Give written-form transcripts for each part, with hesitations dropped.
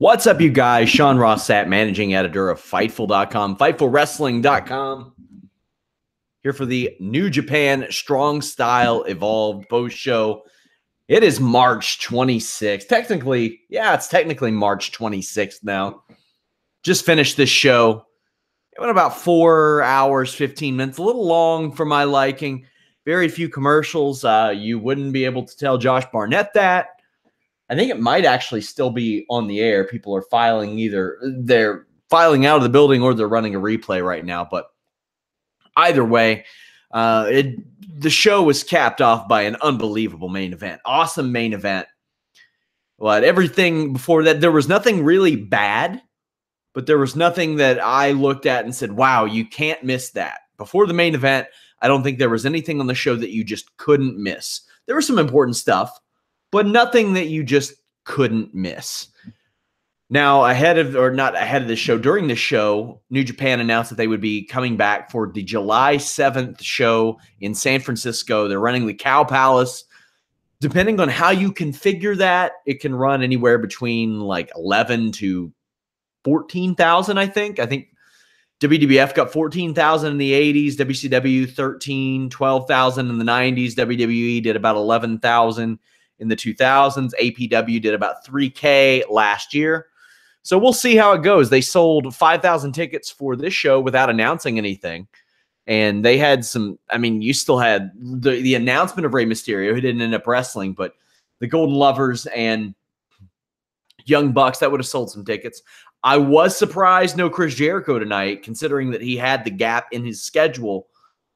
What's up, you guys? Sean Ross Sapp, managing editor of Fightful.com, FightfulWrestling.com. Here for the New Japan Strong Style Evolved post-show. It is March 26th. Technically, it's technically March 26th now. Just finished this show. It went about 4 hours, 15 minutes. A little long for my liking. Very few commercials. You wouldn't be able to tell Josh Barnett that. I think it might actually still be on the air. People are filing they're filing out of the building or they're running a replay right now. But either way, the show was capped off by an unbelievable main event. Awesome main event. But everything before that, there was nothing really bad, but there was nothing that I looked at and said, wow, you can't miss that. Before the main event, I don't think there was anything on the show that you just couldn't miss. There was some important stuff, but nothing that you just couldn't miss. Now, the show, during the show, New Japan announced that they would be coming back for the July 7th show in San Francisco. They're running the Cow Palace. Depending on how you configure that, it can run anywhere between like 11 to 14,000, I think. I think WWF got 14,000 in the 80s, WCW 13, 12,000 in the 90s, WWE did about 11,000 in the 2000s. APW did about 3K last year. So we'll see how it goes. They sold 5,000 tickets for this show without announcing anything. And they had you still had the announcement of Rey Mysterio, who didn't end up wrestling, but the Golden Lovers and Young Bucks, that would have sold some tickets. I was surprised no Chris Jericho tonight, considering that he had the gap in his schedule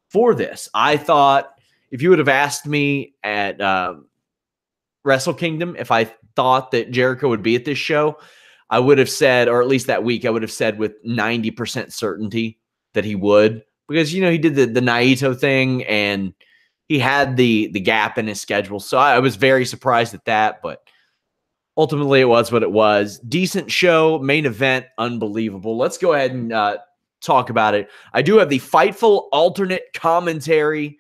for this. I thought if you would have asked me at Wrestle Kingdom if I thought that Jericho would be at this show, I would have said, or at least that week, I would have said with 90% certainty that he would. Because, he did the Naito thing, and he had the gap in his schedule. So I was very surprised at that, but ultimately it was what it was. Decent show, main event, unbelievable. Let's go ahead and talk about it. I do have the Fightful alternate commentary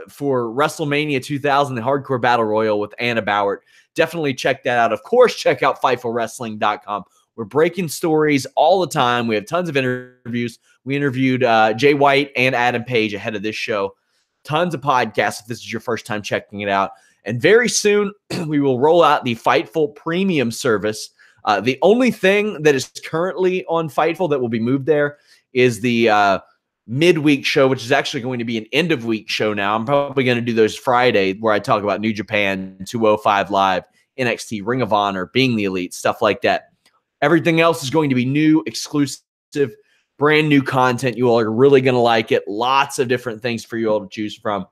for WrestleMania 2000, the Hardcore Battle Royal with Anna Bauer. Definitely check that out. Of course, check out FightfulWrestling.com. We're breaking stories all the time. We have tons of interviews. We interviewed Jay White and Adam Page ahead of this show. Tons of podcasts if this is your first time checking it out. And very soon, we will roll out the Fightful Premium service. The only thing that is currently on Fightful that will be moved there is the midweek show, which is actually going to be an end-of-week show now. I'm probably going to do those Friday where I talk about New Japan, 205 Live, NXT, Ring of Honor, Being the Elite, stuff like that. Everything else is going to be new, exclusive, brand new content. You all are really going to like it. Lots of different things for you all to choose from.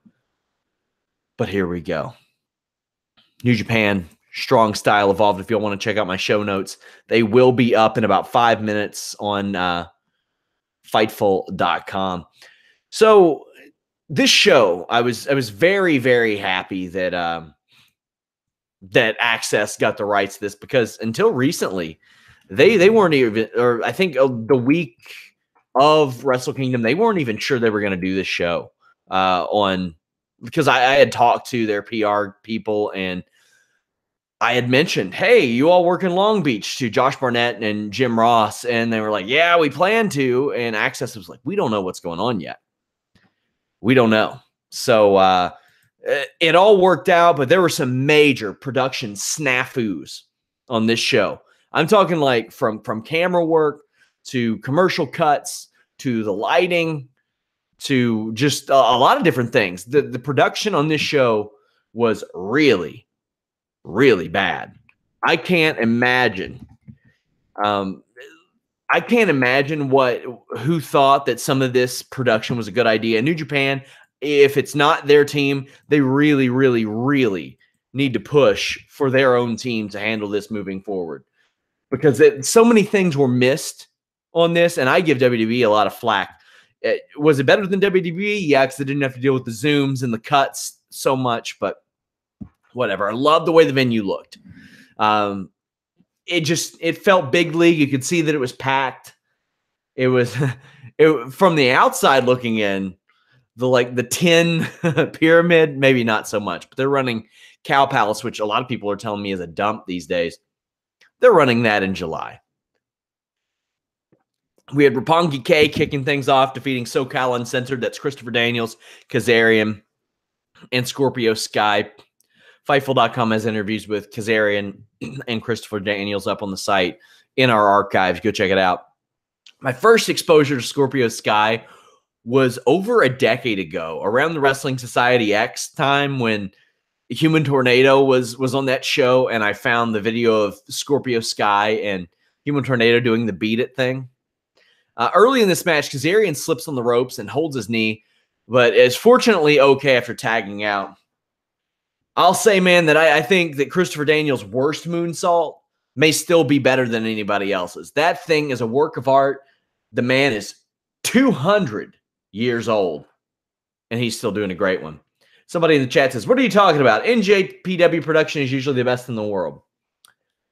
But here we go. New Japan, Strong Style Evolved. If you all want to check out my show notes, they will be up in about 5 minutes on Fightful.com. So this show, I was very, very happy that that Access got the rights to this, because until recently, they weren't even, or I think the week of Wrestle Kingdom, they weren't even sure they were going to do this show because I had talked to their PR people, and I had mentioned, hey, you all work in Long Beach, to Josh Barnett and Jim Ross. And they were like, yeah, we plan to. And Access was like, we don't know what's going on yet. We don't know. So it all worked out, but there were some major production snafus on this show. I'm talking like from camera work to commercial cuts to the lighting to just a lot of different things. The production on this show was really, really bad. I can't imagine. I can't imagine who thought that some of this production was a good idea. New Japan, if it's not their team, they really, really, really need to push for their own team to handle this moving forward, because so many things were missed on this, and I give WWE a lot of flack. Was it better than WWE? Yeah, because they didn't have to deal with the zooms and the cuts so much, but whatever. I love the way the venue looked. It felt big league. You could see that it was packed. It was from the outside looking in, the tin pyramid, maybe not so much, but they're running Cow Palace, which a lot of people are telling me is a dump these days. They're running that in July. We had Roppongi K kicking things off, defeating SoCal Uncensored. That's Christopher Daniels, Kazarian, and Scorpio Sky. Fightful.com has interviews with Kazarian and Christopher Daniels up on the site in our archives. Go check it out. My first exposure to Scorpio Sky was over a decade ago, around the Wrestling Society X time when Human Tornado was on that show, and I found the video of Scorpio Sky and Human Tornado doing the beat it thing. Early in this match, Kazarian slips on the ropes and holds his knee, but is fortunately okay after tagging out. I'll say, man, that I think that Christopher Daniels' worst moonsault may still be better than anybody else's. That thing is a work of art. The man is 200 years old, and he's still doing a great one. Somebody in the chat says, what are you talking about? NJPW production is usually the best in the world.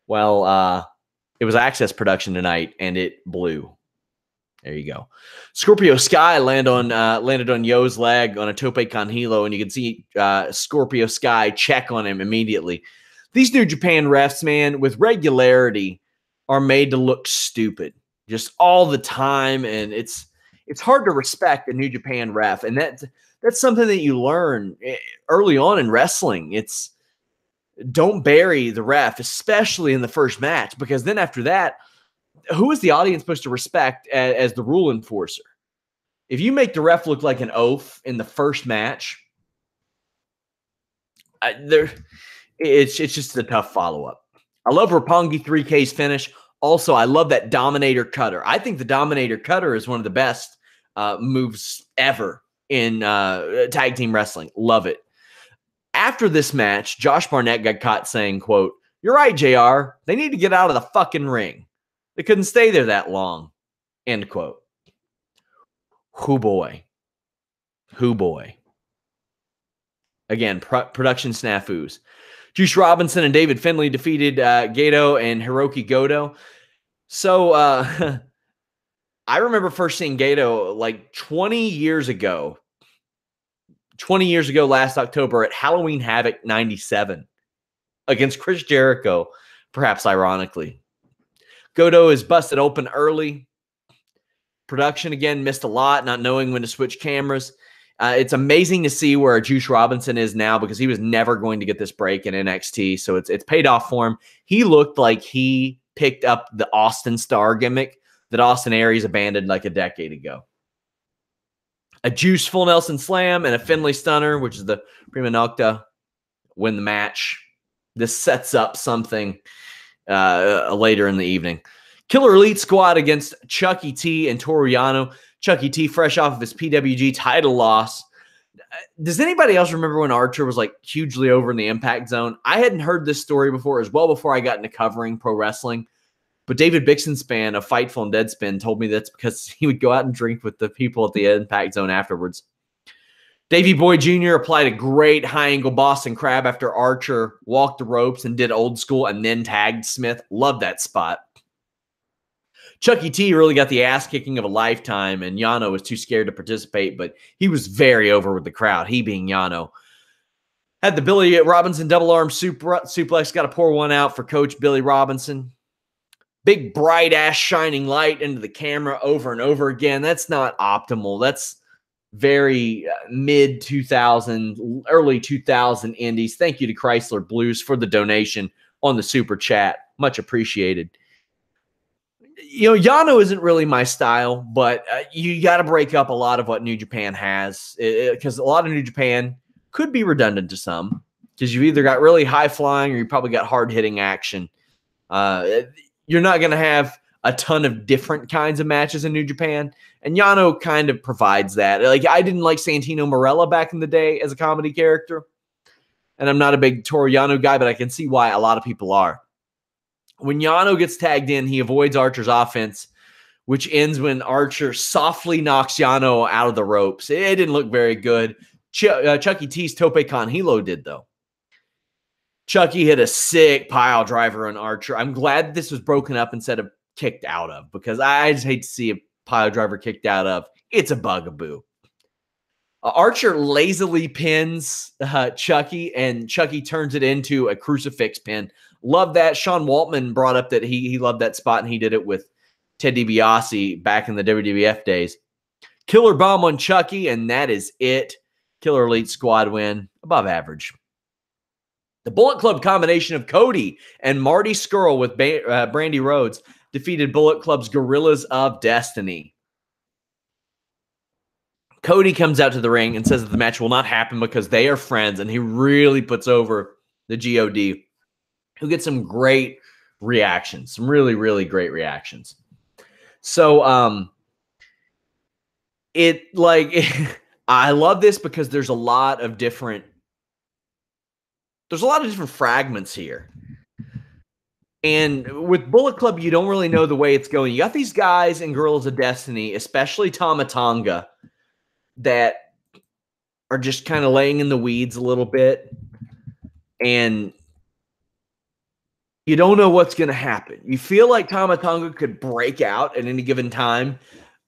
Well, it was Access production tonight, and it blew. There you go. Scorpio Sky landed on Yo's leg on a tope con hilo, and you can see Scorpio Sky check on him immediately. These New Japan refs, man, with regularity, are made to look stupid just all the time, and it's hard to respect a New Japan ref, and that's something that you learn early on in wrestling. It's don't bury the ref, especially in the first match, because then after that, who is the audience supposed to respect as the rule enforcer? If you make the ref look like an oaf in the first match, it's just a tough follow-up. I love Roppongi 3K's finish. Also, I love that Dominator Cutter. I think the Dominator Cutter is one of the best moves ever in tag team wrestling. Love it. After this match, Josh Barnett got caught saying, quote, "You're right, JR. They need to get out of the fucking ring. They couldn't stay there that long." End quote. Who boy. Who boy. Again, production snafus. Juice Robinson and David Finlay defeated Gato and Hiroki Goto. So I remember first seeing Gato like 20 years ago. 20 years ago last October at Halloween Havoc 97 against Chris Jericho, perhaps ironically. Goto is busted open early. Production, again, missed a lot, not knowing when to switch cameras. It's amazing to see where Juice Robinson is now because he was never going to get this break in NXT, so it's paid off for him. He looked like he picked up the Austin Star gimmick that Austin Aries abandoned like a decade ago. A Juice full Nelson Slam and a Finlay Stunner, which is the Prima Nocta, win the match. This sets up something later in the evening. Killer Elite Squad against Chucky T and Toru Yano. Chucky T fresh off of his PWG title loss. Does anybody else remember when Archer was like hugely over in the Impact Zone? I hadn't heard this story before, as well before I got into covering pro wrestling. But David Bixenspan of Fightful and Deadspin told me that's because he would go out and drink with the people at the Impact Zone afterwards. Davey Boy Jr. applied a great high-angle Boston Crab after Archer walked the ropes and did old school and then tagged Smith. Love that spot. Chucky T really got the ass-kicking of a lifetime, and Yano was too scared to participate, but he was very over with the crowd, he being Yano. Had the Billy Robinson double-arm suplex, got to pour one out for Coach Billy Robinson. Big, bright-ass shining light into the camera over and over again. That's not optimal. That's very mid-2000, early 2000 indies. Thank you to Chrysler Blues for the donation on the Super Chat. Much appreciated. You know, Yano isn't really my style, but you got to break up a lot of what New Japan has because a lot of New Japan could be redundant to some because you've either got really high-flying or you probably got hard-hitting action. You're not going to have a ton of different kinds of matches in New Japan, and Yano kind of provides that. Like, I didn't like Santino Marella back in the day as a comedy character, and I'm not a big Toru Yano guy, but I can see why a lot of people are. When Yano gets tagged in, he avoids Archer's offense, which ends when Archer softly knocks Yano out of the ropes. It didn't look very good. Chucky T's Tope Con Hilo did, though. Chucky hit a sick pile driver on Archer. I'm glad this was broken up instead of kicked out of because I just hate to see a pile driver kicked out of. It's a bugaboo. Archer lazily pins Chucky, and Chucky turns it into a crucifix pin. Love that. Sean Waltman brought up that he loved that spot, and he did it with Ted DiBiase back in the WWF days. Killer bomb on Chucky, and that is it. Killer Elite Squad win. Above average. The Bullet Club combination of Cody and Marty Scurll with Brandy Rhodes defeated Bullet Club's Gorillas of Destiny. Cody comes out to the ring and says that the match will not happen because they are friends, and he really puts over the GOD, who gets some great reactions, some really, really great reactions. So, I love this because there's a lot of different fragments here. And with Bullet Club, you don't really know the way it's going. You got these guys in Gorillas of Destiny, especially Tama Tonga, that are just kind of laying in the weeds a little bit. And you don't know what's going to happen. You feel like Tama Tonga could break out at any given time,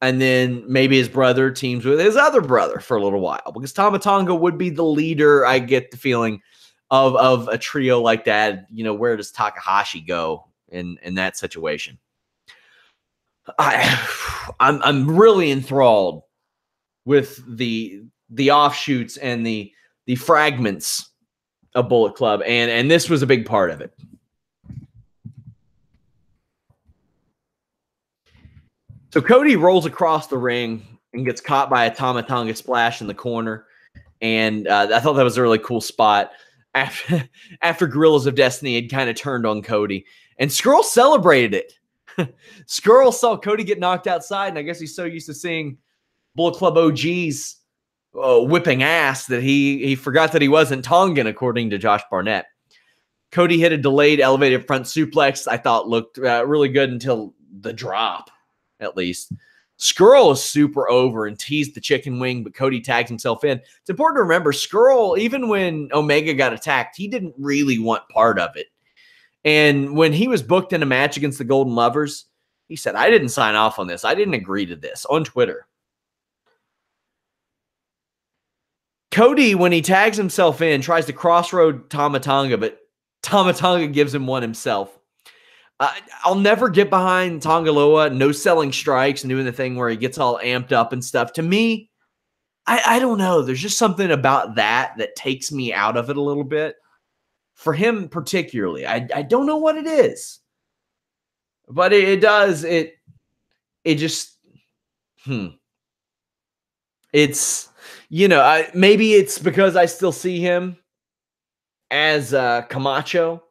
and then maybe his brother teams with his other brother for a little while, because Tama Tonga would be the leader, I get the feeling, of a trio like that. You know, where does Takahashi go in that situation? I'm really enthralled with the offshoots and the fragments of Bullet Club, and this was a big part of it. So Cody rolls across the ring and gets caught by a Tama Tonga splash in the corner, and I thought that was a really cool spot. After Gorillas of Destiny had kind of turned on Cody, and Scurll celebrated it. Scurll saw Cody get knocked outside, and I guess he's so used to seeing Bullet Club OGs whipping ass that he forgot that he wasn't Tongan, according to Josh Barnett. Cody hit a delayed elevated front suplex I thought looked really good until the drop, at least. Scurll is super over and teased the chicken wing, but Cody tags himself in. It's important to remember, Scurll, even when Omega got attacked, he didn't really want part of it. And when he was booked in a match against the Golden Lovers, he said, I didn't sign off on this. I didn't agree to this, on Twitter. Cody, when he tags himself in, tries to crossroad Tama Tonga, but Tama Tonga gives him one himself. I'll never get behind Tongaloa, no selling strikes and doing the thing where he gets all amped up and stuff. To me, I don't know. There's just something about that takes me out of it a little bit. For him particularly, I don't know what it is. But it does. It just, It's, maybe it's because I still see him as Camacho.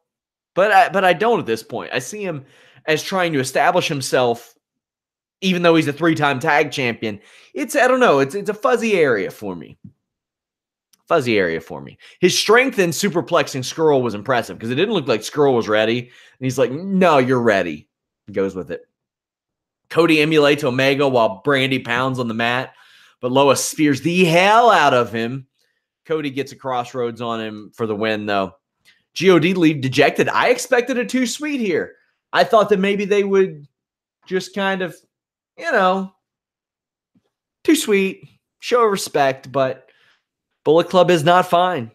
But I don't at this point. I see him as trying to establish himself, even though he's a 3-time tag champion. I don't know. It's a fuzzy area for me. His strength in superplexing Scurll was impressive because it didn't look like Scurll was ready. And he's like, no, you're ready. He goes with it. Cody emulates Omega while Brandy pounds on the mat, but Lois spears the hell out of him. Cody gets a crossroads on him for the win, though. God leave dejected. I expected a too sweet here. I thought that maybe they would just kind of, too sweet, show respect, but Bullet Club is not fine.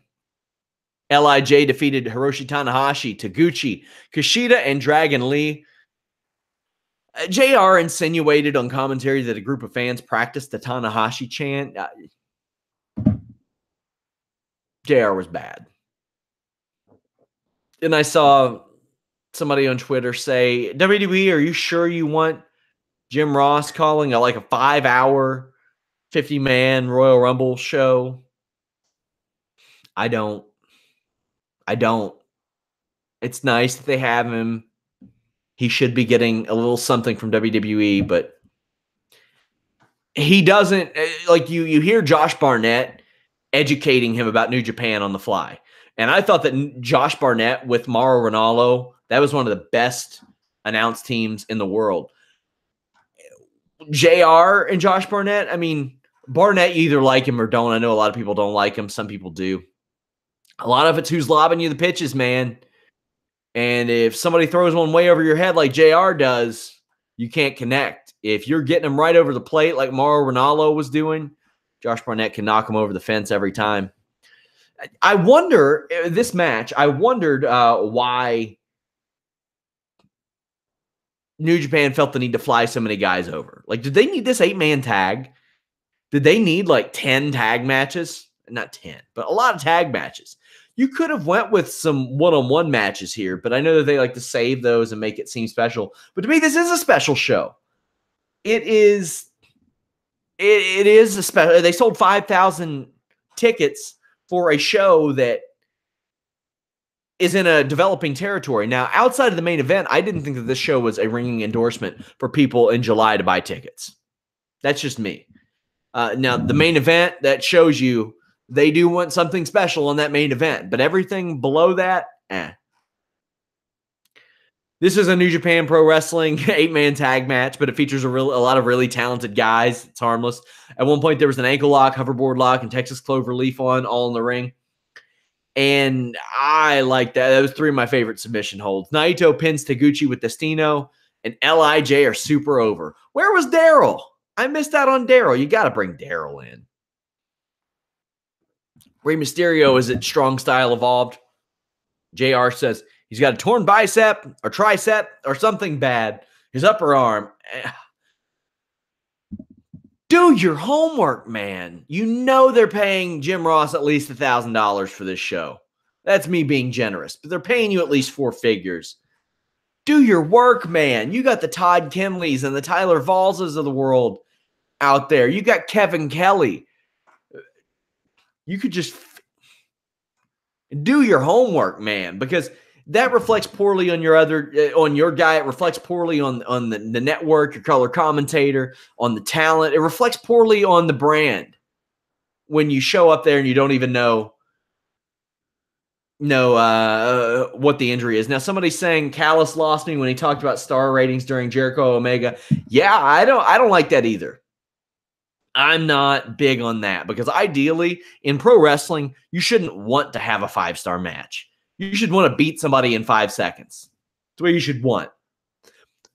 LIJ defeated Hiroshi Tanahashi, Taguchi, Kushida, and Dragon Lee. JR insinuated on commentary that a group of fans practiced the Tanahashi chant. JR was bad. And I saw somebody on Twitter say, WWE, are you sure you want Jim Ross calling a 5-hour, 50-man Royal Rumble show? I don't. It's nice that they have him. He should be getting a little something from WWE, but he doesn't. You hear Josh Barnett educating him about New Japan on the fly. And I thought that Josh Barnett with Mauro Ranallo, that was one of the best announced teams in the world. JR and Josh Barnett, Barnett, you either like him or don't. I know a lot of people don't like him. Some people do. A lot of it's who's lobbing you the pitches, man. And if somebody throws one way over your head like JR does, you can't connect. If you're getting him right over the plate like Mauro Ranallo was doing, Josh Barnett can knock him over the fence every time. I wonder, this match, I wondered why New Japan felt the need to fly so many guys over. Like, did they need this 8-man tag? Did they need like 10 tag matches? Not 10, but a lot of tag matches. You could have went with some one-on-one matches here, but I know that they like to save those and make it seem special. But to me, this is a special show. It is a special. They sold 5,000 tickets for a show that is in a developing territory. Now, outside of the main event, I didn't think that this show was a ringing endorsement for people in July to buy tickets. That's just me. Now, the main event, that shows you they do want something special on that main event. But everything below that, This is a New Japan Pro Wrestling 8-man tag match, but it features a lot of really talented guys. It's harmless. At one point, there was an ankle lock, hoverboard lock, and Texas Clover Leaf on, all in the ring. And I like that. That was 3 of my favorite submission holds. Naito pins Taguchi with Destino, and LIJ are super over. Where was Daryl? I missed out on Daryl. You got to bring Daryl in. Rey Mysterio is at Strong Style Evolved. JR says he's got a torn bicep or tricep or something bad. His upper arm. Do your homework, man. You know they're paying Jim Ross at least $1,000 for this show. That's me being generous, but they're paying you at least 4 figures. Do your work, man. You got the Todd Kinleys and the Tyler Valses of the world out there. You got Kevin Kelly. You could just do your homework, man, because that reflects poorly on your guy. It reflects poorly on the network, your color commentator, on the talent. It reflects poorly on the brand when you show up there and you don't even know what the injury is. Now, somebody's saying Callis lost me when he talked about star ratings during Jericho Omega. Yeah, I don't like that either. I'm not big on that because ideally in pro wrestling, you shouldn't want to have a 5-star match. You should want to beat somebody in 5 seconds. That's what you should want.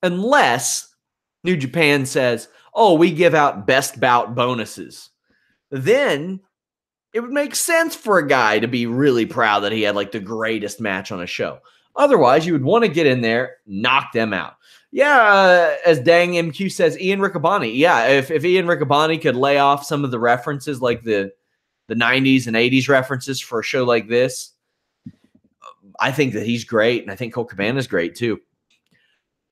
Unless New Japan says, oh, we give out best bout bonuses. Then it would make sense for a guy to be really proud that he had like the greatest match on a show. Otherwise, you would want to get in there, knock them out. Yeah, as Dang MQ says, Ian Riccaboni. Yeah, if Ian Riccaboni could lay off some of the references like the 90s and 80s references for a show like this, I think that he's great, and I think Colt Cabana is great too.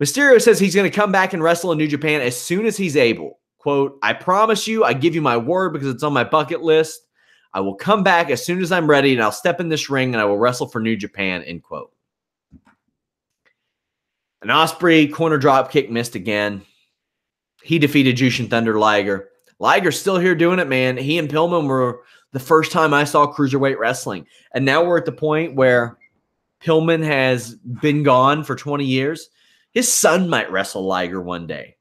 Mysterio says he's going to come back and wrestle in New Japan as soon as he's able. Quote, I promise you, I give you my word because it's on my bucket list. I will come back as soon as I'm ready, and I'll step in this ring, and I will wrestle for New Japan, end quote. An Ospreay corner drop kick missed again. He defeated Jushin Thunder Liger. Liger's still here doing it, man. He and Pillman were the first time I saw cruiserweight wrestling. And now we're at the point where Pillman has been gone for 20 years. His son might wrestle Liger one day.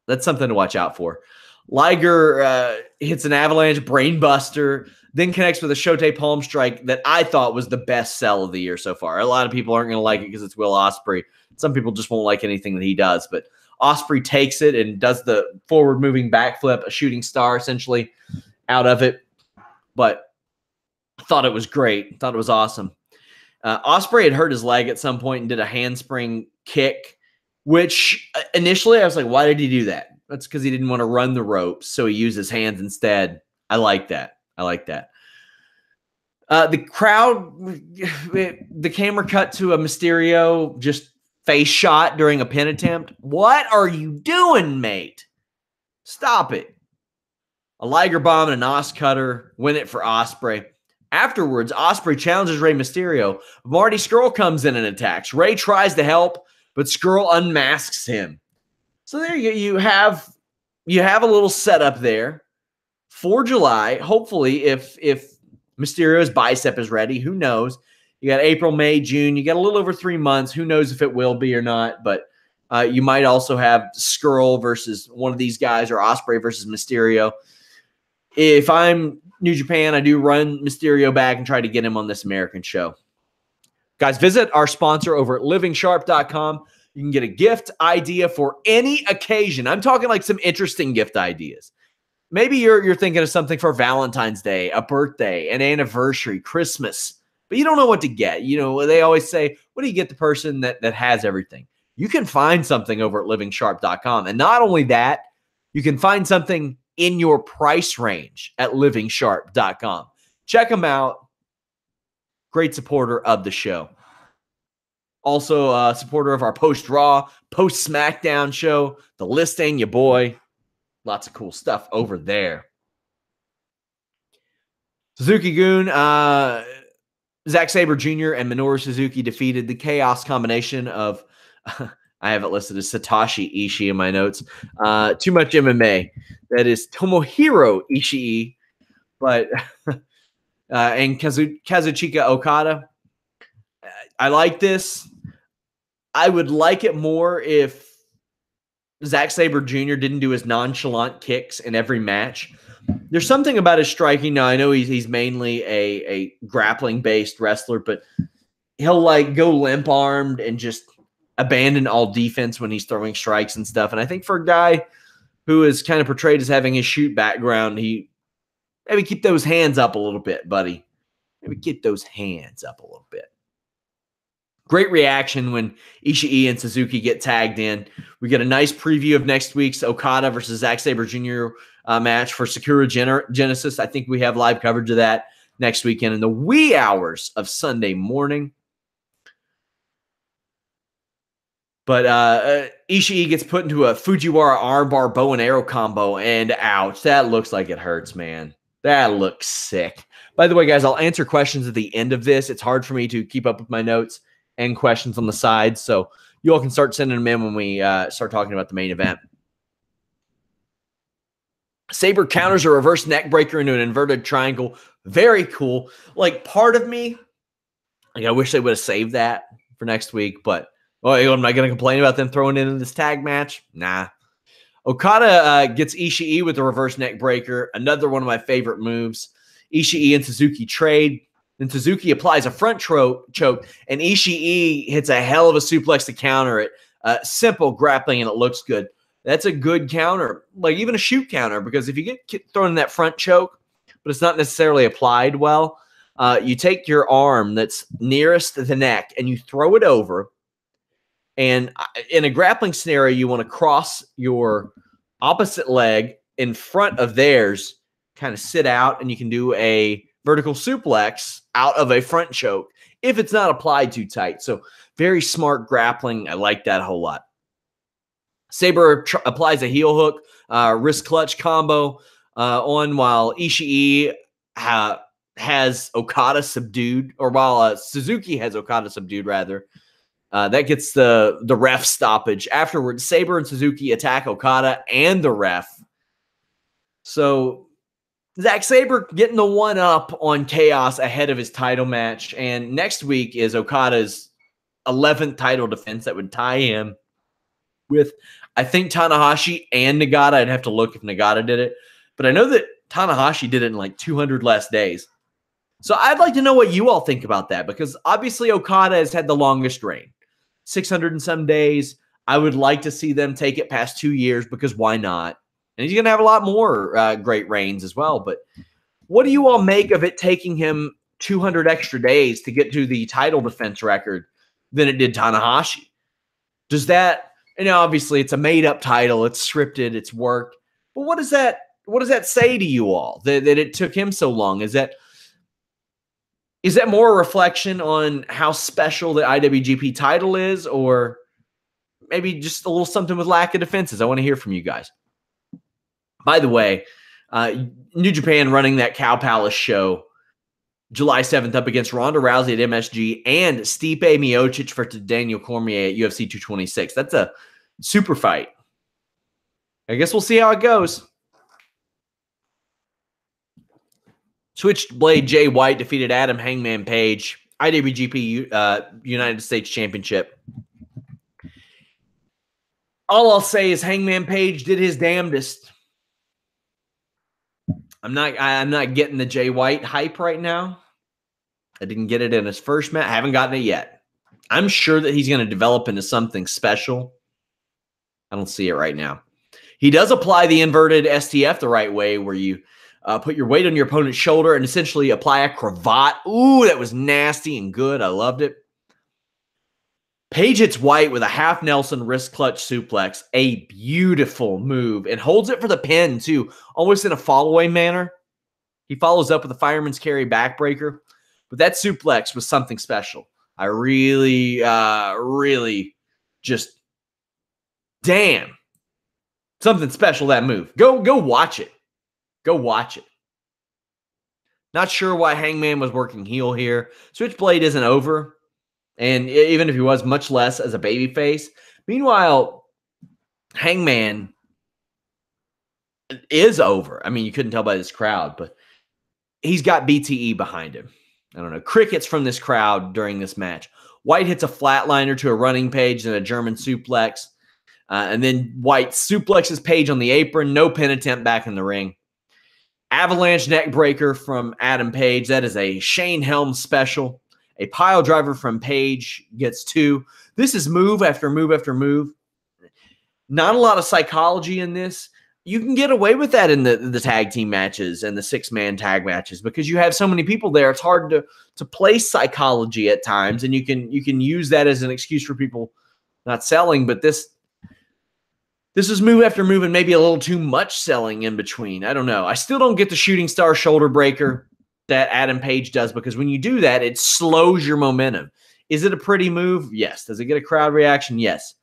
That's something to watch out for. Liger hits an avalanche brainbuster, then connects with a Shote palm strike that I thought was the best sell of the year so far. A lot of people aren't going to like it because it's Will Ospreay. Some people just won't like anything that he does. But Ospreay takes it and does the forward-moving backflip, a shooting star essentially out of it. But I thought it was great. I thought it was awesome. Ospreay had hurt his leg at some point and did a handspring kick, which initially I was like, why did he do that? That's because he didn't want to run the ropes, so he used his hands instead. I like that. The crowd, the camera cut to a Mysterio just face shot during a pin attempt. What are you doing, mate? Stop it. A Liger bomb and an Os cutter win it for Ospreay. Afterwards, Ospreay challenges Rey Mysterio. Marty Scurll comes in and attacks. Rey tries to help, but Scurll unmasks him. So there you have a little setup there for July. Hopefully, if Mysterio's bicep is ready, who knows? You got April, May, June. You got a little over 3 months. Who knows if it will be or not? But you might also have Scurll versus one of these guys or Ospreay versus Mysterio. If I'm New Japan, I do run Mysterio back and try to get him on this American show. Guys, visit our sponsor over at livingsharp.com. You can get a gift idea for any occasion. I'm talking like some interesting gift ideas. Maybe you're thinking of something for Valentine's Day, a birthday, an anniversary, Christmas, but you don't know what to get. You know, they always say, what do you get the person that has everything? you can find something over at livingsharp.com. And not only that, you can find something in your price range at livingsharp.com. Check them out. Great supporter of the show. Also a supporter of our post-Raw, post-SmackDown show, The Listing, your boy. Lots of cool stuff over there. Suzuki-gun, Zack Sabre Jr. and Minoru Suzuki defeated the Chaos combination of, I have it listed as Satoshi Ishii in my notes. Too much MMA. That is Tomohiro Ishii, but and Kazuchika Okada. I like this. I would like it more if Zack Sabre Jr. didn't do his nonchalant kicks in every match. There's something about his striking. Now, I know he's mainly a grappling-based wrestler, but he'll like go limp-armed and just abandon all defense when he's throwing strikes and stuff. And I think for a guy who is kind of portrayed as having a shoot background, he maybe keep those hands up a little bit, buddy. Maybe get those hands up a little bit. Great reaction when Ishii and Suzuki get tagged in. We get a nice preview of next week's Okada versus Zack Sabre Jr. Match for Sakura Genesis. I think we have live coverage of that next weekend in the wee hours of Sunday morning. But Ishii gets put into a Fujiwara armbar bow and arrow combo, and ouch, that looks like it hurts, man. That looks sick. By the way, guys, I'll answer questions at the end of this. It's hard for me to keep up with my notes and questions on the side, so you all can start sending them in when we start talking about the main event. Sabre counters a reverse neck breaker into an inverted triangle. Very cool. Like, part of me, like, I wish they would have saved that for next week, but am I going to complain about them throwing it in this tag match? Nah. Okada gets Ishii with the reverse neck breaker. Another one of my favorite moves. Ishii and Suzuki trade. Then Suzuki applies a front choke, and Ishii hits a hell of a suplex to counter it. Simple grappling, and it looks good. That's a good counter, like even a shoot counter, because if you get thrown in that front choke, but it's not necessarily applied well, you take your arm that's nearest the neck and you throw it over. And in a grappling scenario, you want to cross your opposite leg in front of theirs, kind of sit out, and you can do a vertical suplex out of a front choke if it's not applied too tight. So very smart grappling. I like that a whole lot. Sabre applies a heel hook, wrist clutch combo on while Ishii has Okada subdued, or while Suzuki has Okada subdued, rather. That gets the ref stoppage. Afterwards, Sabre and Suzuki attack Okada and the ref. So Zack Sabre getting the one-up on Chaos ahead of his title match. And next week is Okada's 11th title defense that would tie him with, I think, Tanahashi and Nagata. I'd have to look if Nagata did it. But I know that Tanahashi did it in like 200 less days. So I'd like to know what you all think about that, because obviously Okada has had the longest reign. 600 and some days. I would like to see them take it past 2 years, because why not? And he's going to have a lot more great reigns as well. But what do you all make of it taking him 200 extra days to get to the title defense record than it did Tanahashi? Does that, and obviously it's a made-up title, it's scripted, it's worked. But what does that say to you all, that it took him so long? Is that more a reflection on how special the IWGP title is, or maybe just a little something with lack of defenses? I want to hear from you guys. By the way, New Japan running that Cow Palace show July 7th up against Ronda Rousey at MSG and Stipe Miocic for Daniel Cormier at UFC 226. That's a super fight. I guess we'll see how it goes. Switchblade Jay White defeated Adam Hangman Page, IWGP United States Championship. All I'll say is Hangman Page did his damnedest. I'm not getting the Jay White hype right now. I didn't get it in his first match. I haven't gotten it yet. I'm sure that he's going to develop into something special. I don't see it right now. He does apply the inverted STF the right way, where you put your weight on your opponent's shoulder and essentially apply a cravat. Ooh, that was nasty and good. I loved it. Page hits White with a half Nelson wrist clutch suplex, a beautiful move, and holds it for the pin too, almost in a fall-away manner. He follows up with a fireman's carry backbreaker, but that suplex was something special. I really just, damn, something special, that move. Go watch it. Go watch it. Not sure why Hangman was working heel here. Switchblade isn't over. And even if he was, much less as a babyface. Meanwhile, Hangman is over. I mean, you couldn't tell by this crowd, but he's got BTE behind him. I don't know. Crickets from this crowd during this match. White hits a flatliner to a running Page and a German suplex. And then White suplexes Page on the apron. No pin attempt back in the ring. Avalanche neck breaker from Adam Page. That is a Shane Helms special. A pile driver from Page gets 2. This is move after move after move. Not a lot of psychology in this. You can get away with that in the tag team matches and the 6-man tag matches because you have so many people there. It's hard to play psychology at times, and you can use that as an excuse for people not selling. But this is move after move and maybe a little too much selling in between. I don't know. I still don't get the shooting star shoulder breaker that Adam Page does, because when you do that, it slows your momentum. Is it a pretty move? Yes. Does it get a crowd reaction? Yes.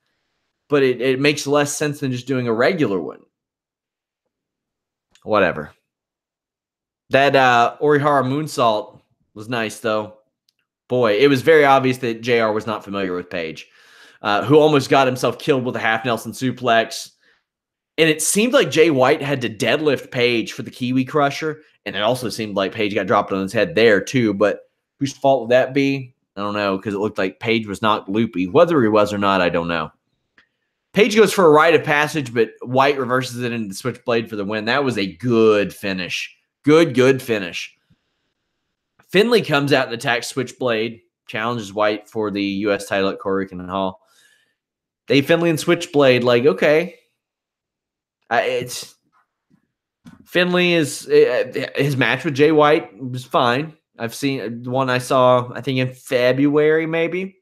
But it makes less sense than just doing a regular one. Whatever. That Orihara moonsault was nice, though. Boy, it was very obvious that JR was not familiar with Page, who almost got himself killed with a half Nelson suplex. And it seemed like Jay White had to deadlift Page for the Kiwi Crusher. And it also seemed like Page got dropped on his head there, too. But whose fault would that be? I don't know, because it looked like Page was not loopy. Whether he was or not, I don't know. Page goes for a rite of passage, but White reverses it into the switchblade for the win. That was a good finish. Good finish. Finley comes out and attacks Switchblade, challenges White for the U.S. title at Korakuen Hall. They Finley and Switchblade, like, okay. Finley is his match with Jay White was fine. I've seen the one I saw, I think in February, maybe.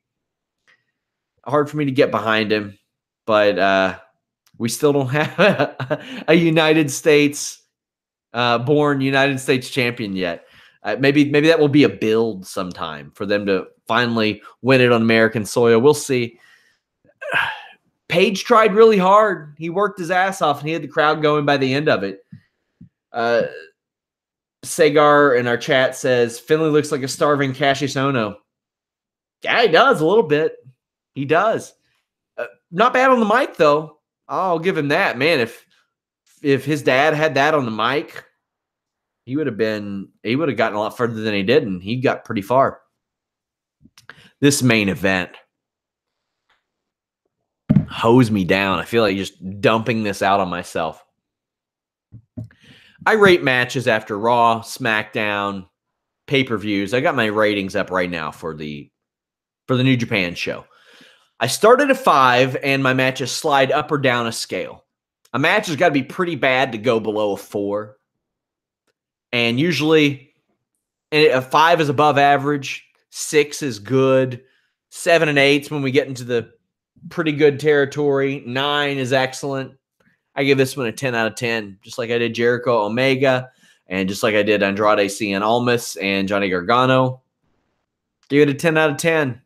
Hard for me to get behind him, but we still don't have a United States born United States champion yet. Maybe that will be a build sometime for them to finally win it on American soil. We'll see. Page tried really hard. He worked his ass off, and he had the crowd going by the end of it. Sagar in our chat says, Finley looks like a starving Cassius Ohno. Yeah, he does a little bit. He does. Not bad on the mic, though. I'll give him that. Man, if his dad had that on the mic, he would have gotten a lot further than he did, and he got pretty far. This main event hose me down. I feel like just dumping this out on myself. I rate matches after Raw, SmackDown, pay-per-views. I got my ratings up right now for the New Japan show. I started at 5, and my matches slide up or down a scale. A match has got to be pretty bad to go below a 4. And usually, a 5 is above average. 6 is good. 7 and 8 is when we get into the pretty good territory. 9 is excellent. I give this one a 10 out of 10, just like I did Jericho Omega, and just like I did Andrade Cien Almas and Johnny Gargano. Give it a 10 out of 10.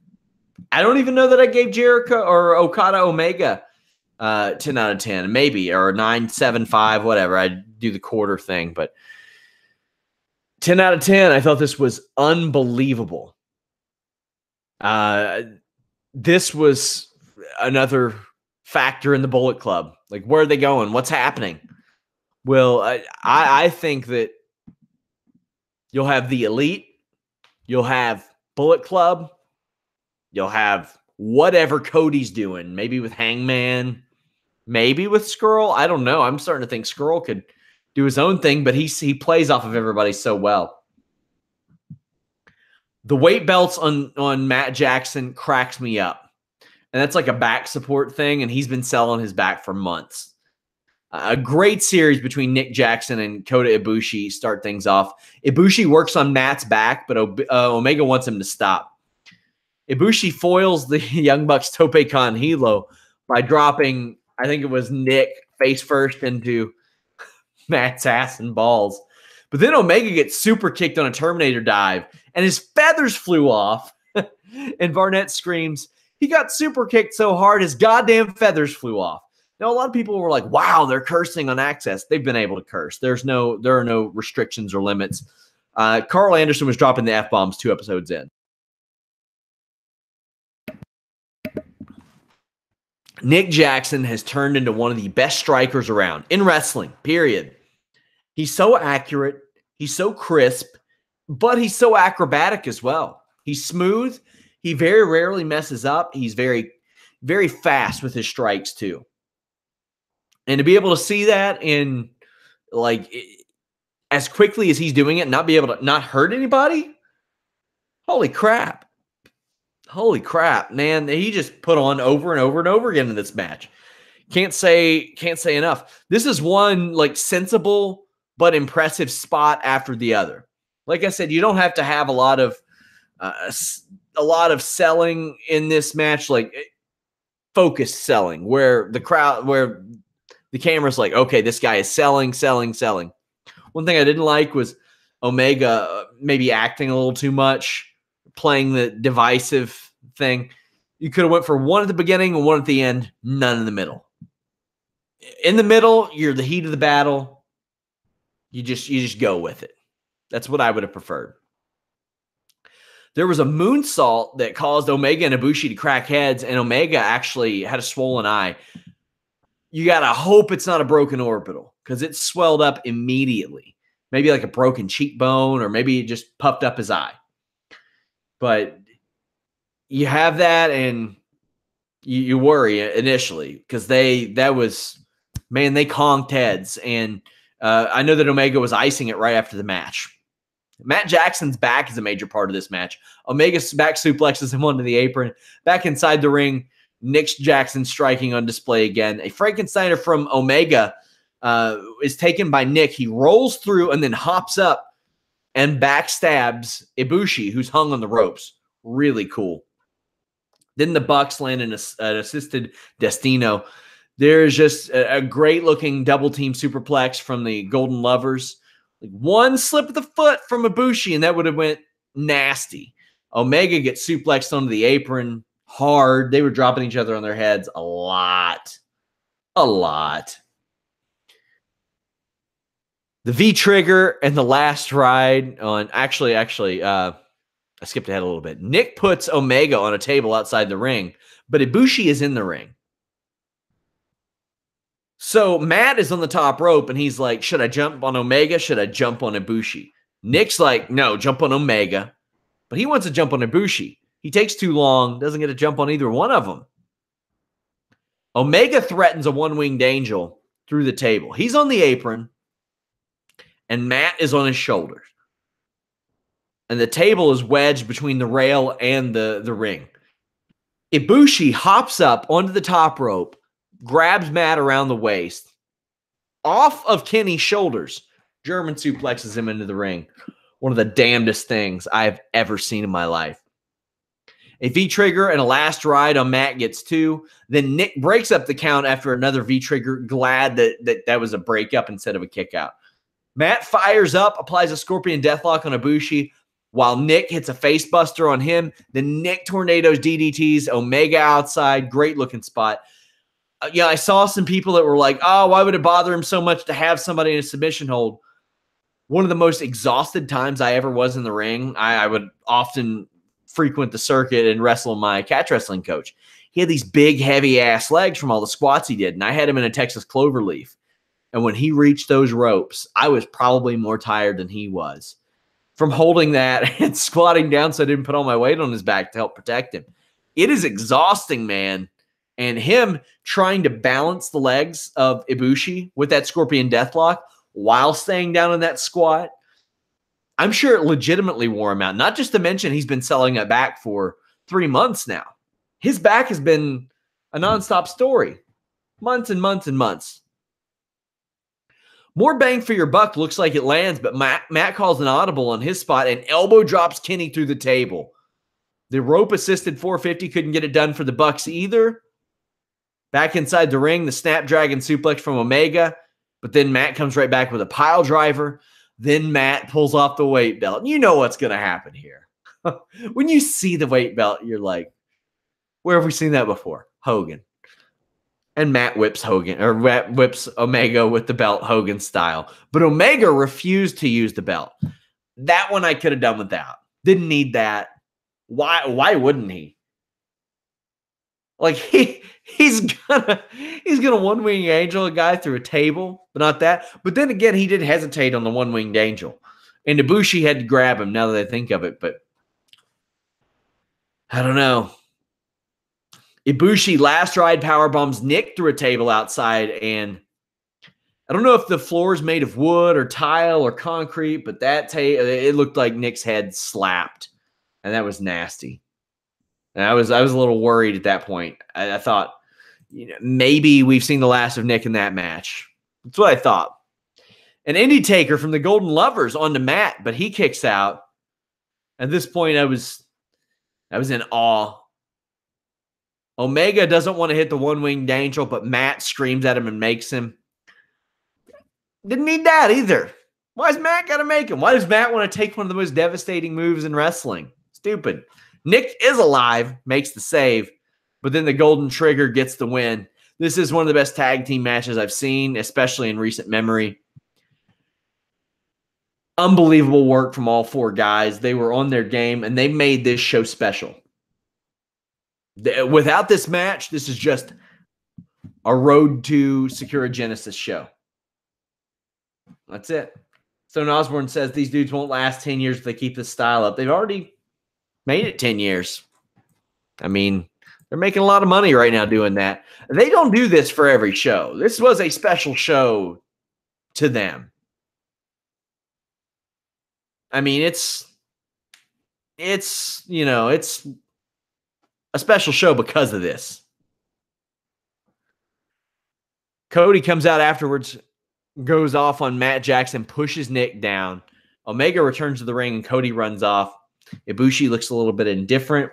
I don't even know that I gave Jericho or Okada Omega 10 out of 10, maybe, or 9.75, whatever. I do the quarter thing, but 10 out of 10. I thought this was unbelievable. This was another factor in the Bullet Club. Like, where are they going? What's happening? Well, I think that you'll have the Elite, you'll have Bullet Club, you'll have whatever Cody's doing, maybe with Hangman, maybe with Skrull. I don't know. I'm starting to think Skrull could do his own thing, but he plays off of everybody so well. The weight belts on Matt Jackson cracks me up. And that's like a back support thing, and he's been selling his back for months. A great series between Nick Jackson and Kota Ibushi start things off. Ibushi works on Matt's back, but Omega wants him to stop. Ibushi foils the Young Bucks Tope Con Hilo by dropping, I think it was Nick face first into Matt's ass and balls. But then Omega gets super kicked on a Terminator dive, and his feathers flew off. And Barnett screams, he got super kicked so hard his goddamn feathers flew off. Now, a lot of people were like, wow, they're cursing on Access. They've been able to curse. There are no restrictions or limits. Carl Anderson was dropping the F-bombs 2 episodes in. Nick Jackson has turned into one of the best strikers around in wrestling, period. He's so accurate. He's so crisp, but he's so acrobatic as well. He's smooth. He very rarely messes up. He's very, very fast with his strikes too. And to be able to see that in like as quickly as he's doing it, and not be able to not hurt anybody. Holy crap. Holy crap, man. He just put on over and over and over again in this match. Can't say enough. This is one like sensible but impressive spot after the other. Like I said, you don't have to have a lot of selling in this match, like focused selling, where the camera's like, okay, this guy is selling. One thing I didn't like was Omega maybe acting a little too much, playing the divisive thing. You could have went for one at the beginning and one at the end, none in the middle. In the middle, you're the heat of the battle. You just go with it. That's what I would have preferred. There was a moonsault that caused Omega and Ibushi to crack heads, and Omega actually had a swollen eye. You got to hope it's not a broken orbital because it swelled up immediately. Maybe like a broken cheekbone, or maybe it just puffed up his eye. But you have that, and you worry initially because they conked heads. And I know that Omega was icing it right after the match. Matt Jackson's back is a major part of this match. Omega's back suplexes him onto the apron. Back inside the ring, Nick Jackson striking on display again. A Frankensteiner from Omega is taken by Nick. He rolls through and then hops up and backstabs Ibushi, who's hung on the ropes. Really cool. Then the Bucks land an assisted Destino. There's just a great-looking double-team superplex from the Golden Lovers. Like one slip of the foot from Ibushi, and that would have went nasty. Omega gets suplexed onto the apron hard. They were dropping each other on their heads a lot. A lot. The V-trigger and the last ride on... Actually, I skipped ahead a little bit. Nick puts Omega on a table outside the ring, but Ibushi is in the ring. So Matt is on the top rope, and he's like, should I jump on Omega? Should I jump on Ibushi? Nick's like, no, jump on Omega. But he wants to jump on Ibushi. He takes too long, doesn't get to jump on either one of them. Omega threatens a one-winged angel through the table. He's on the apron, and Matt is on his shoulders. And the table is wedged between the rail and the ring. Ibushi hops up onto the top rope, grabs Matt around the waist, off of Kenny's shoulders, German suplexes him into the ring. One of the damnedest things I have ever seen in my life. A V-trigger and a last ride on Matt gets 2. Then Nick breaks up the count after another V-trigger, glad that was a breakup instead of a kick out. Matt fires up, applies a Scorpion Deathlock on Ibushi, while Nick hits a face buster on him. Then Nick tornadoes DDTs, Omega outside, great looking spot. Yeah, I saw some people that were like, oh, why would it bother him so much to have somebody in a submission hold? One of the most exhausted times I ever was in the ring. I would often frequent the circuit and wrestle my catch wrestling coach. He had these big, heavy-ass legs from all the squats he did, and I had him in a Texas cloverleaf. And when he reached those ropes, I was probably more tired than he was from holding that and squatting down so I didn't put all my weight on his back to help protect him. It is exhausting, man. And him trying to balance the legs of Ibushi with that Scorpion Deathlock while staying down in that squat, I'm sure it legitimately wore him out. Not just to mention he's been selling it back for 3 months now. His back has been a nonstop story. Months and months and months. More bang for your buck looks like it lands, but Matt calls an audible on his spot and elbow drops Kenny through the table. The rope-assisted 450 couldn't get it done for the Bucks either. Back inside the ring, the Snapdragon suplex from Omega, but then Matt comes right back with a pile driver. Then Matt pulls off the weight belt. You know what's going to happen here. When you see the weight belt, you're like, where have we seen that before? Hogan. And Matt whips Omega with the belt, Hogan style. But Omega refused to use the belt. That one I could have done without. Didn't need that. Why wouldn't he? Like he's gonna one-winged angel a guy through a table, but not that. But then again, he did hesitate on the one-winged angel. And Ibushi had to grab him now that I think of it, but I don't know. Ibushi last ride powerbombs Nick through a table outside, and I don't know if the floor is made of wood or tile or concrete, but it looked like Nick's head slapped, and that was nasty. And I was a little worried at that point. I thought, maybe we've seen the last of Nick in that match. That's what I thought. An Indie Taker from the Golden Lovers onto Matt, but he kicks out. At this point, I was in awe. Omega doesn't want to hit the one-winged angel, but Matt screams at him and makes him. Didn't need that either. Why's Matt got to make him? Why does Matt want to take one of the most devastating moves in wrestling? Stupid. Nick is alive, makes the save, but then the Golden Trigger gets the win. This is one of the best tag team matches I've seen, especially in recent memory. Unbelievable work from all four guys. They were on their game, and they made this show special. Without this match, this is just a Road to Sakura Genesis show. That's it. Stone Osborne says these dudes won't last 10 years if they keep this style up. They've already made it 10 years. I mean, they're making a lot of money right now doing that. They don't do this for every show. This was a special show to them. I mean, it's a special show because of this. Cody comes out afterwards, goes off on Matt Jackson, pushes Nick down. Omega returns to the ring, and Cody runs off. Ibushi looks a little bit indifferent.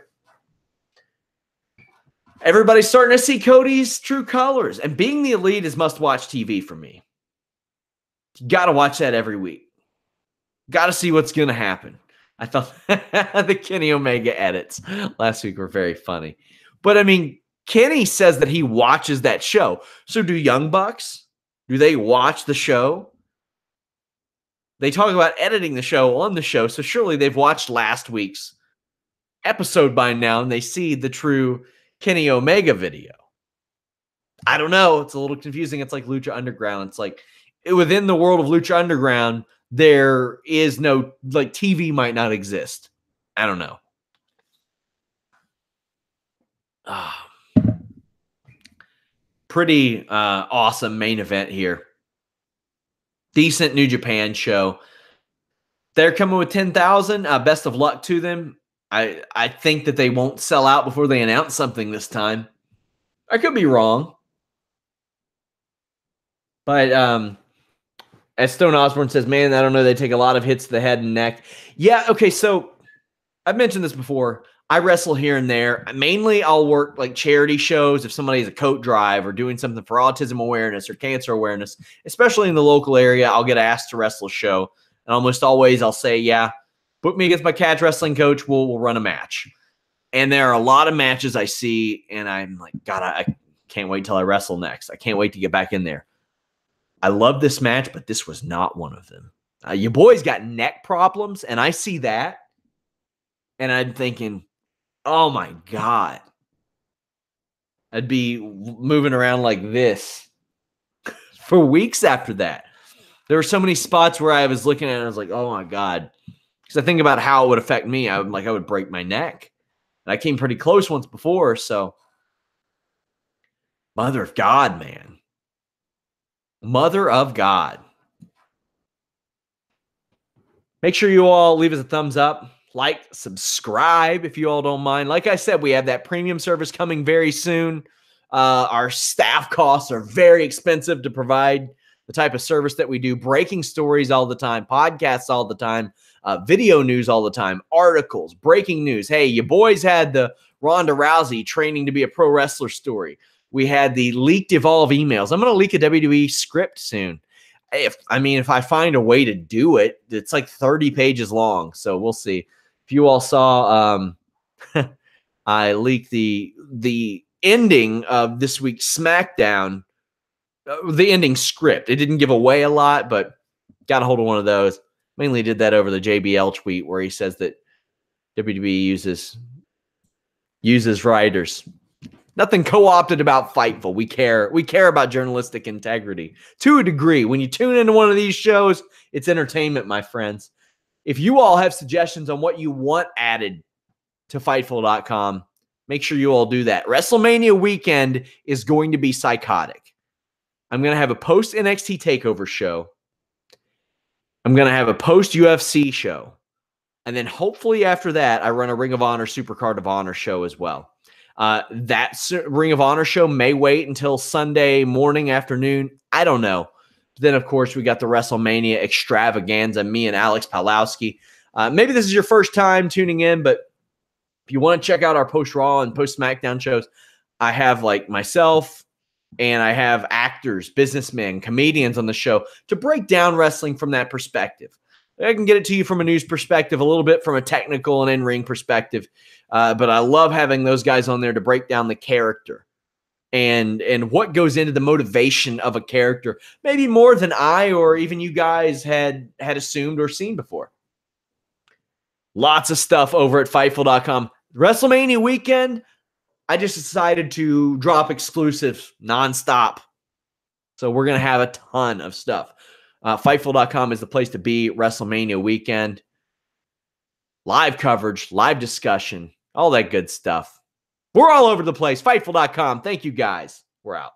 Everybody's starting to see Cody's true colors. And being the Elite is must-watch TV for me. You got to watch that every week. Got to see what's going to happen. I thought the Kenny Omega edits last week were very funny. But, I mean, Kenny says that he watches that show. So do Young Bucks? Do they watch the show? They talk about editing the show on the show, so surely they've watched last week's episode by now, and they see the true Kenny Omega video. I don't know. It's a little confusing. It's like Lucha Underground. It's like within the world of Lucha Underground, there is no, like, TV might not exist. I don't know. Pretty awesome main event here. Decent New Japan show. They're coming with 10,000. Best of luck to them. I think that they won't sell out before they announce something this time. I could be wrong. But as Stone Osborne says, man, I don't know. They take a lot of hits to the head and neck. Yeah, okay, so I've mentioned this before. I wrestle here and there. Mainly, I'll work like charity shows if somebody has a coat drive or doing something for autism awareness or cancer awareness, especially in the local area. I'll get asked to wrestle a show. And almost always I'll say, yeah, book me against my catch wrestling coach. We'll run a match. And there are a lot of matches I see, and I'm like, God, I can't wait till I wrestle next. I can't wait to get back in there. I love this match, but this was not one of them. Your boy's got neck problems, and I see that. And I'm thinking, oh my God. I'd be moving around like this for weeks after that. There were so many spots where I was looking at it and I was like, oh my God. Because I think about how it would affect me. I would break my neck. And I came pretty close once before, so Mother of God, man. Mother of God. Make sure you all leave us a thumbs up. Like, subscribe if you all don't mind. Like I said, we have that premium service coming very soon. Our staff costs are very expensive to provide the type of service that we do, breaking stories all the time, podcasts all the time, video news all the time, articles, breaking news. Hey, you boys had the Ronda Rousey training to be a pro wrestler story. We had the leaked Evolve emails. I'm going to leak a WWE script soon. If I find a way to do it, it's like 30 pages long. So we'll see. If you all saw, I leaked the ending of this week's SmackDown, the ending script. It didn't give away a lot, but got a hold of one of those. Mainly did that over the JBL tweet where he says that WWE uses writers. Nothing co-opted about Fightful. We care about journalistic integrity to a degree. When you tune into one of these shows, it's entertainment, my friends. If you all have suggestions on what you want added to Fightful.com, make sure you all do that. WrestleMania weekend is going to be psychotic. I'm going to have a post-NXT TakeOver show. I'm going to have a post-UFC show. And then hopefully after that, I run a Ring of Honor Supercard of Honor show as well. That Ring of Honor show may wait until Sunday morning, afternoon. I don't know. But then, of course, we got the WrestleMania extravaganza, me and Alex Palowski. Maybe this is your first time tuning in, but if you want to check out our post-Raw and post-SmackDown shows, I have like myself and I have actors, businessmen, comedians on the show to break down wrestling from that perspective. I can get it to you from a news perspective, a little bit from a technical and in-ring perspective. But I love having those guys on there to break down the character and what goes into the motivation of a character, maybe more than I or even you guys had assumed or seen before. Lots of stuff over at Fightful.com. WrestleMania weekend, I just decided to drop exclusives nonstop. So we're going to have a ton of stuff. Fightful.com is the place to be WrestleMania weekend. Live coverage, live discussion, all that good stuff. We're all over the place. Fightful.com. Thank you, guys. We're out.